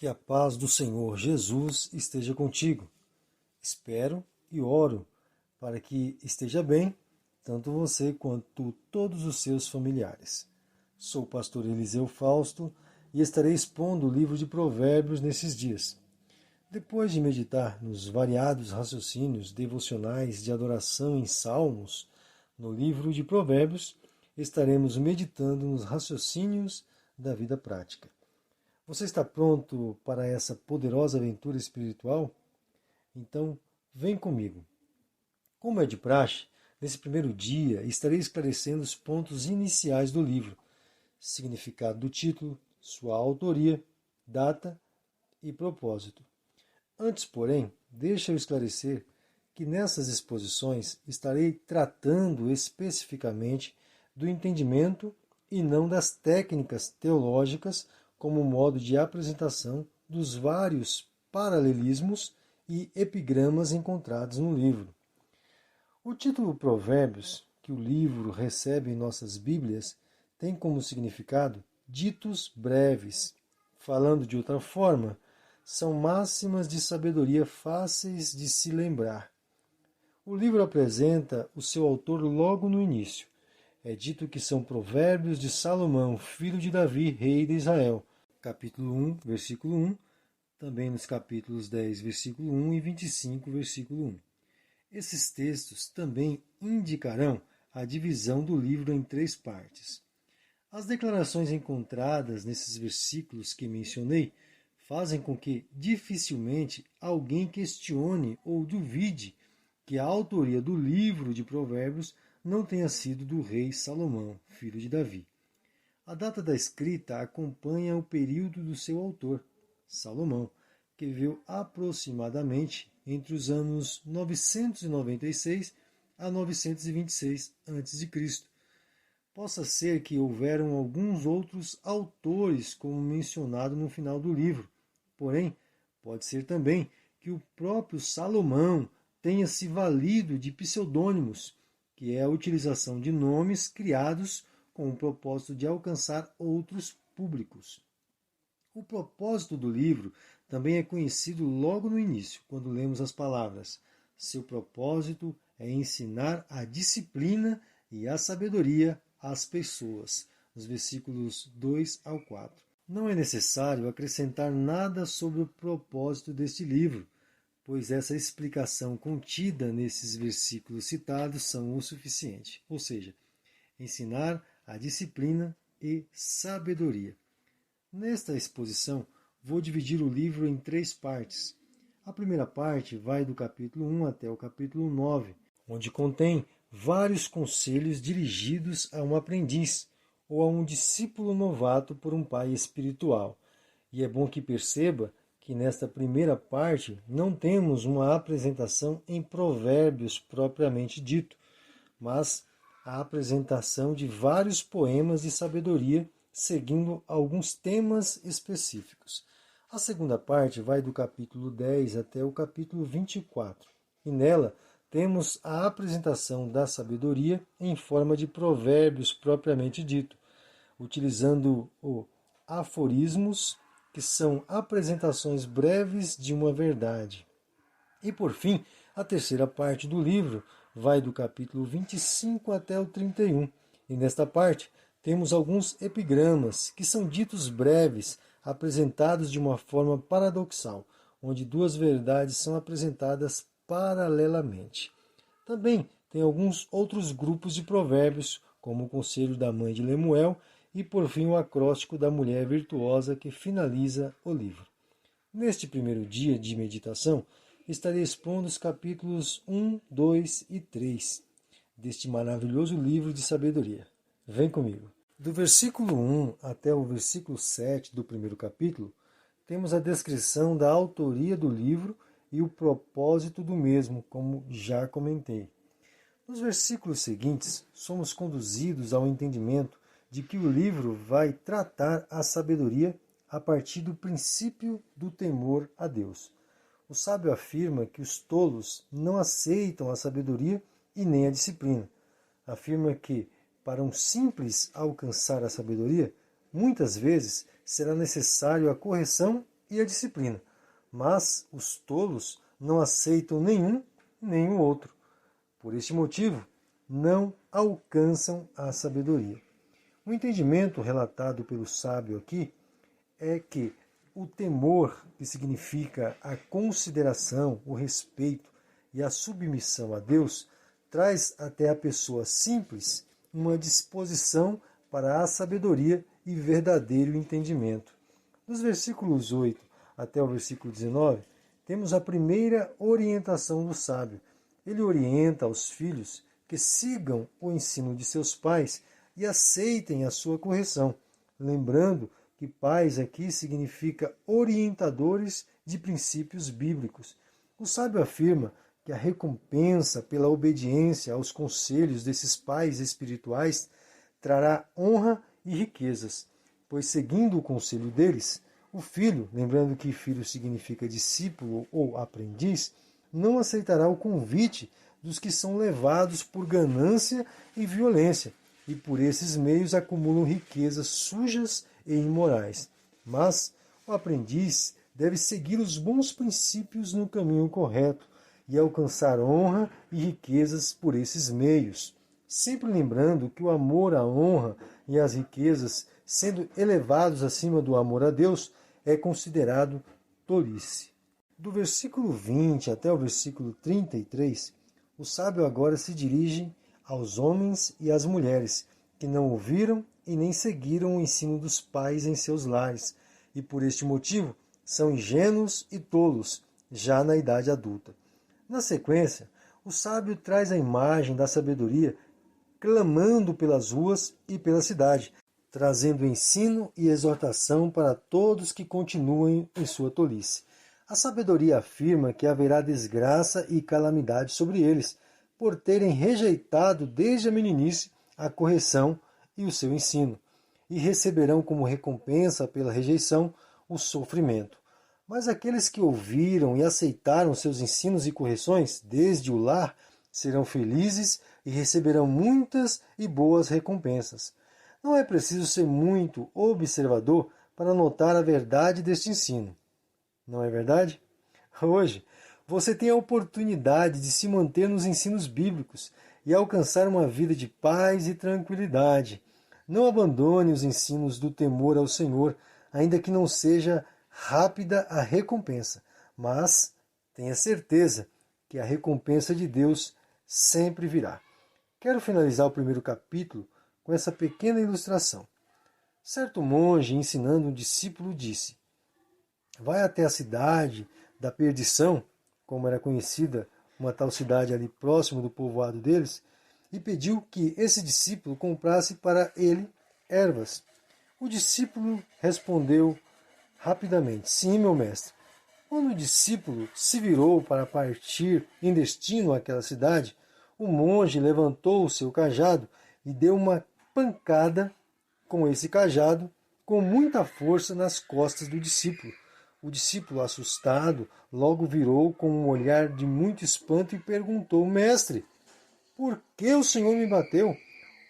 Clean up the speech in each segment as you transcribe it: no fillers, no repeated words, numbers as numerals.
Que a paz do Senhor Jesus esteja contigo. Espero e oro para que esteja bem, tanto você quanto todos os seus familiares. Sou o pastor Eliseu Fausto e estarei expondo o livro de Provérbios nesses dias. Depois de meditar nos variados raciocínios devocionais de adoração em salmos, no livro de Provérbios, estaremos meditando nos raciocínios da vida prática. Você está pronto para essa poderosa aventura espiritual? Então, vem comigo. Como é de praxe, nesse primeiro dia estarei esclarecendo os pontos iniciais do livro, significado do título, sua autoria, data e propósito. Antes, porém, deixa eu esclarecer que nessas exposições estarei tratando especificamente do entendimento e não das técnicas teológicas como modo de apresentação dos vários paralelismos e epigramas encontrados no livro. O título Provérbios, que o livro recebe em nossas Bíblias, tem como significado ditos breves. Falando de outra forma, são máximas de sabedoria fáceis de se lembrar. O livro apresenta o seu autor logo no início. É dito que são provérbios de Salomão, filho de Davi, rei de Israel. Capítulo 1, versículo 1, também nos capítulos 10, versículo 1 e 25, versículo 1. Esses textos também indicarão a divisão do livro em 3 partes. As declarações encontradas nesses versículos que mencionei fazem com que dificilmente alguém questione ou duvide que a autoria do livro de Provérbios não tenha sido do rei Salomão, filho de Davi. A data da escrita acompanha o período do seu autor, Salomão, que viveu aproximadamente entre os anos 996 a 926 a.C. Possa ser que houveram alguns outros autores, como mencionado no final do livro. Porém, pode ser também que o próprio Salomão tenha se valido de pseudônimos, que é a utilização de nomes criados com o propósito de alcançar outros públicos. O propósito do livro também é conhecido logo no início, quando lemos as palavras: seu propósito é ensinar a disciplina e a sabedoria às pessoas, nos versículos 2 ao 4. Não é necessário acrescentar nada sobre o propósito deste livro, pois essa explicação contida nesses versículos citados são o suficiente, ou seja, ensinar a disciplina e sabedoria. Nesta exposição, vou dividir o livro em 3 partes. A primeira parte vai do capítulo 1 até o capítulo 9, onde contém vários conselhos dirigidos a um aprendiz ou a um discípulo novato por um pai espiritual. E é bom que perceba que nesta primeira parte não temos uma apresentação em provérbios propriamente dito, mas a apresentação de vários poemas de sabedoria, seguindo alguns temas específicos. A segunda parte vai do capítulo 10 até o capítulo 24, e nela temos a apresentação da sabedoria em forma de provérbios propriamente dito, utilizando os aforismos, que são apresentações breves de uma verdade. E por fim, a terceira parte do livro vai do capítulo 25 até o 31. E nesta parte temos alguns epigramas, que são ditos breves, apresentados de uma forma paradoxal, onde 2 verdades são apresentadas paralelamente. Também tem alguns outros grupos de provérbios, como o conselho da mãe de Lemuel e por fim o acróstico da mulher virtuosa que finaliza o livro. Neste primeiro dia de meditação, estarei expondo os capítulos 1, 2 e 3 deste maravilhoso livro de sabedoria. Vem comigo. Do versículo 1 até o versículo 7 do primeiro capítulo, temos a descrição da autoria do livro e o propósito do mesmo, como já comentei. Nos versículos seguintes, somos conduzidos ao entendimento de que o livro vai tratar a sabedoria a partir do princípio do temor a Deus. O sábio afirma que os tolos não aceitam a sabedoria e nem a disciplina. Afirma que, para um simples alcançar a sabedoria, muitas vezes será necessário a correção e a disciplina, mas os tolos não aceitam nenhum nem o outro. Por este motivo, não alcançam a sabedoria. O entendimento relatado pelo sábio aqui é que o temor, que significa a consideração, o respeito e a submissão a Deus, traz até a pessoa simples uma disposição para a sabedoria e verdadeiro entendimento. Dos versículos 8 até o versículo 19, temos a primeira orientação do sábio. Ele orienta aos filhos que sigam o ensino de seus pais e aceitem a sua correção, lembrando que pais aqui significa orientadores de princípios bíblicos. O sábio afirma que a recompensa pela obediência aos conselhos desses pais espirituais trará honra e riquezas, pois seguindo o conselho deles, o filho, lembrando que filho significa discípulo ou aprendiz, não aceitará o convite dos que são levados por ganância e violência, e por esses meios acumulam riquezas sujas e imorais. Mas o aprendiz deve seguir os bons princípios no caminho correto e alcançar honra e riquezas por esses meios, sempre lembrando que o amor à honra e às riquezas, sendo elevados acima do amor a Deus, é considerado tolice. Do versículo 20 até o versículo 33, o sábio agora se dirige aos homens e às mulheres que não ouviram e nem seguiram o ensino dos pais em seus lares, e por este motivo são ingênuos e tolos, já na idade adulta. Na sequência, o sábio traz a imagem da sabedoria clamando pelas ruas e pela cidade, trazendo ensino e exortação para todos que continuem em sua tolice. A sabedoria afirma que haverá desgraça e calamidade sobre eles, por terem rejeitado desde a meninice a correção e o seu ensino, e receberão como recompensa pela rejeição o sofrimento. Mas aqueles que ouviram e aceitaram seus ensinos e correções desde o lar serão felizes e receberão muitas e boas recompensas. Não é preciso ser muito observador para notar a verdade deste ensino. Não é verdade? Hoje, você tem a oportunidade de se manter nos ensinos bíblicos e alcançar uma vida de paz e tranquilidade. Não abandone os ensinos do temor ao Senhor, ainda que não seja rápida a recompensa, mas tenha certeza que a recompensa de Deus sempre virá. Quero finalizar o primeiro capítulo com essa pequena ilustração. Certo monge, ensinando um discípulo, disse: vai até a cidade da perdição, como era conhecida uma tal cidade ali próximo do povoado deles, e pediu que esse discípulo comprasse para ele ervas. O discípulo respondeu rapidamente: sim, meu mestre. Quando o discípulo se virou para partir em destino àquela cidade, o monge levantou o seu cajado e deu uma pancada com esse cajado com muita força nas costas do discípulo. O discípulo, assustado, logo virou com um olhar de muito espanto e perguntou: mestre, por que o Senhor me bateu?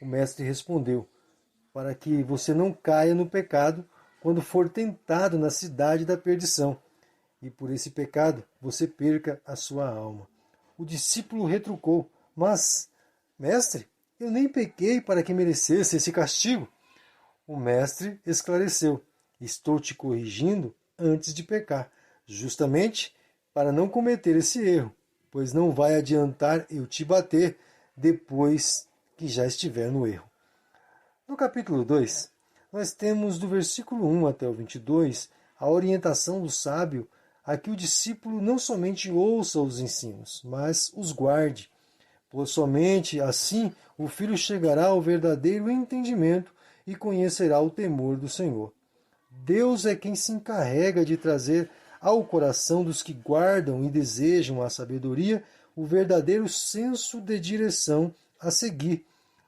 O mestre respondeu: para que você não caia no pecado quando for tentado na cidade da perdição, e por esse pecado você perca a sua alma. O discípulo retrucou: mas, mestre, eu nem pequei para que merecesse esse castigo. O mestre esclareceu: estou te corrigindo antes de pecar, justamente para não cometer esse erro, pois não vai adiantar eu te bater depois que já estiver no erro. No capítulo 2, nós temos do versículo 1 até o 22 a orientação do sábio a que o discípulo não somente ouça os ensinos, mas os guarde, pois somente assim o filho chegará ao verdadeiro entendimento e conhecerá o temor do Senhor. Deus é quem se encarrega de trazer ao coração dos que guardam e desejam a sabedoria o verdadeiro senso de direção a seguir,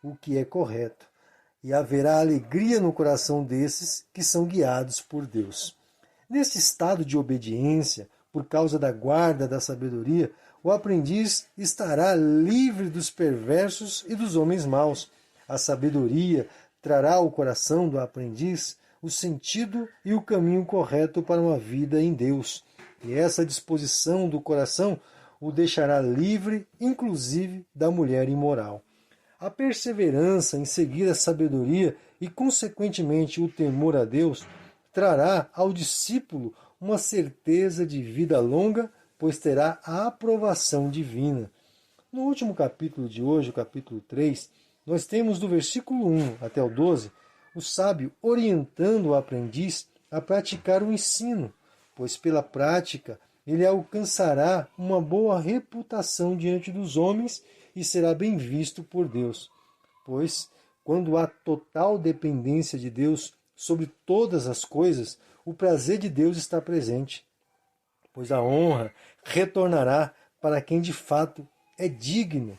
o que é correto. E haverá alegria no coração desses que são guiados por Deus. Neste estado de obediência, por causa da guarda da sabedoria, o aprendiz estará livre dos perversos e dos homens maus. A sabedoria trará ao coração do aprendiz o sentido e o caminho correto para uma vida em Deus. E essa disposição do coração o deixará livre, inclusive da mulher imoral. A perseverança em seguir a sabedoria e, consequentemente, o temor a Deus trará ao discípulo uma certeza de vida longa, pois terá a aprovação divina. No último capítulo de hoje, o capítulo 3, nós temos do versículo 1 até o 12, o sábio orientando o aprendiz a praticar o ensino, pois pela prática ele alcançará uma boa reputação diante dos homens e será bem visto por Deus. Pois, quando há total dependência de Deus sobre todas as coisas, o prazer de Deus está presente. Pois a honra retornará para quem de fato é digno,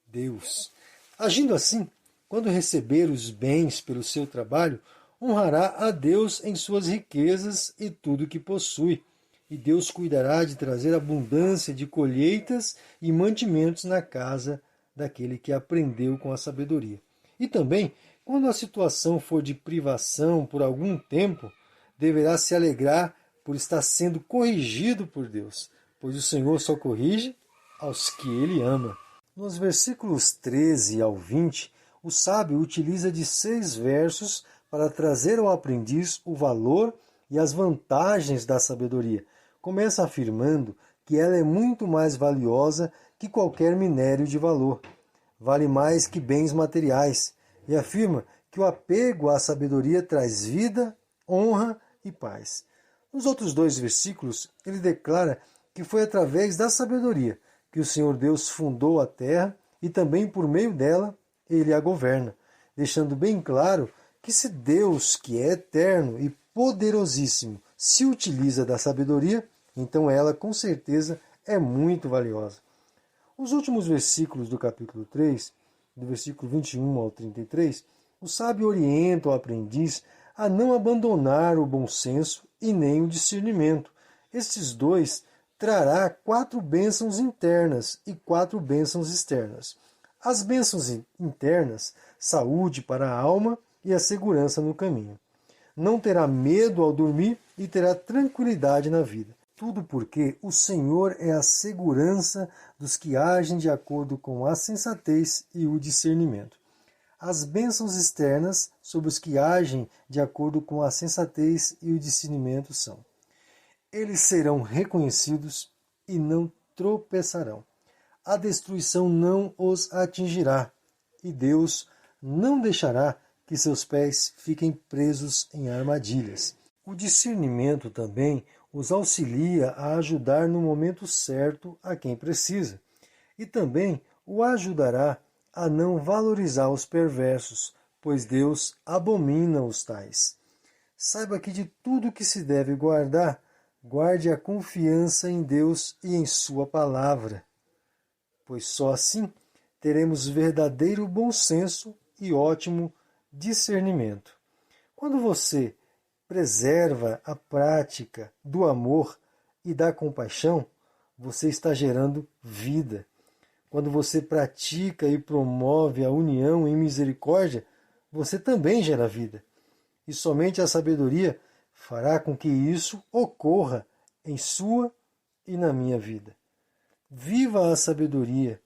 Deus. Agindo assim, quando receber os bens pelo seu trabalho, honrará a Deus em suas riquezas e tudo que possui. E Deus cuidará de trazer abundância de colheitas e mantimentos na casa daquele que aprendeu com a sabedoria. E também, quando a situação for de privação por algum tempo, deverá se alegrar por estar sendo corrigido por Deus, pois o Senhor só corrige aos que Ele ama. Nos versículos 13 ao 20, o sábio utiliza de 6 versos para trazer ao aprendiz o valor e as vantagens da sabedoria. Começa afirmando que ela é muito mais valiosa que qualquer minério de valor. Vale mais que bens materiais. E afirma que o apego à sabedoria traz vida, honra e paz. Nos outros 2 versículos, ele declara que foi através da sabedoria que o Senhor Deus fundou a terra e também por meio dela ele a governa, deixando bem claro que se Deus, que é eterno e poderosíssimo, se utiliza da sabedoria, então ela com certeza é muito valiosa. Os últimos versículos do capítulo 3, do versículo 21 ao 33, o sábio orienta o aprendiz a não abandonar o bom senso e nem o discernimento. Estes 2 trará 4 bênçãos internas e 4 bênçãos externas. As bênçãos internas, saúde para a alma e a segurança no caminho. Não terá medo ao dormir e terá tranquilidade na vida. Tudo porque o Senhor é a segurança dos que agem de acordo com a sensatez e o discernimento. As bênçãos externas sobre os que agem de acordo com a sensatez e o discernimento são: eles serão reconhecidos e não tropeçarão. A destruição não os atingirá, e Deus não deixará que seus pés fiquem presos em armadilhas. O discernimento também os auxilia a ajudar no momento certo a quem precisa, e também o ajudará a não valorizar os perversos, pois Deus abomina os tais. Saiba que de tudo que se deve guardar, guarde a confiança em Deus e em sua palavra, pois só assim teremos verdadeiro bom senso e ótimo discernimento. Quando você preserva a prática do amor e da compaixão, você está gerando vida. Quando você pratica e promove a união em misericórdia, você também gera vida. E somente a sabedoria fará com que isso ocorra em sua e na minha vida. Viva a sabedoria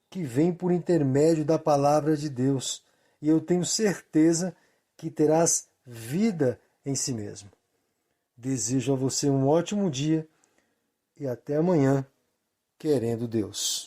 que vem por intermédio da palavra de Deus, e eu tenho certeza que terás vida em si mesmo. Desejo a você um ótimo dia e até amanhã, querendo Deus.